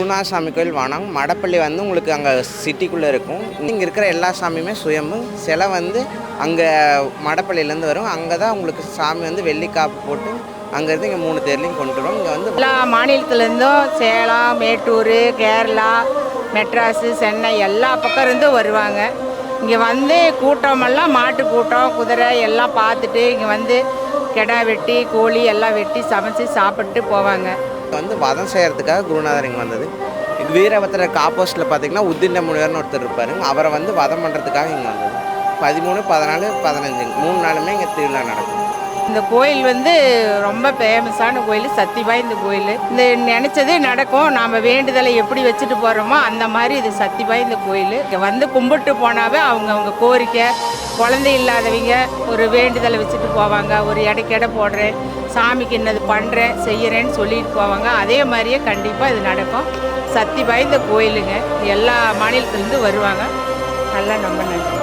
குருநாதசாமி கோயில் வானம் மடப்பள்ளி வந்து உங்களுக்கு அங்கே சிட்டிக்குள்ளே இருக்கும். இங்கே இருக்கிற எல்லா சாமியுமே சுயம்பு. சிலை வந்து அங்கே மடப்பள்ளியிலேருந்து வரும். அங்கே தான் உங்களுக்கு சாமி வந்து வெள்ளிக்காப்பு போட்டு அங்கேருந்து இங்கே 3 தேர்லையும் கொண்டு வரும். இங்கே வந்து எல்லா மாநிலத்துலேருந்தும் சேலம், மேட்டூர், கேரளா, மெட்ராஸு, சென்னை எல்லா பக்கம் இருந்தும் வருவாங்க. இங்கே வந்து கூட்டமெல்லாம் மாட்டு கூட்டம், குதிரை எல்லாம் பார்த்துட்டு இங்கே வந்து கிடா வெட்டி, கோழி எல்லாம் வெட்டி சமைச்சு சாப்பிட்டு போவாங்க. வந்து வதம் செய்கிறதுக்காக குருநாதர் இங்கே வந்தது. வீரபத்திரருக்கு ஆப்போசிட்டில் பார்த்தீங்கன்னா உத்திண்ட முனிவர்னு ஒருத்தர் இருப்பார். அவரை வந்து வதம் பண்ணுறதுக்காக இங்கே வந்தது. 13, 14, 15 3 நாளுமே இங்கே திருவிழா நடக்கும். இந்த கோயில் வந்து ரொம்ப ஃபேமஸான கோயில், சக்தி வாய்ந்த கோயில். இந்த நினச்சதே நடக்கும். நாம் வேண்டுதலை எப்படி வச்சுட்டு போகிறோமோ அந்த மாதிரி இது சக்தி வாய்ந்த கோயில். இங்கே வந்து கும்பிட்டு போனாவே அவங்க கோரிக்கை, குழந்தை இல்லாதவங்க ஒரு வேண்டுதலை வச்சுட்டு போவாங்க. ஒரு எடை போடுறேன், சாமிக்கு என்னது பண்ணுறேன் செய்கிறேன்னு சொல்லிட்டு போவாங்க. அதே மாதிரியே கண்டிப்பாக இது நடக்கும். சக்தி வாய்ந்த கோயிலுங்க. எல்லா மாநிலத்துலேருந்து வருவாங்க. நல்லா ரொம்ப நன்றி.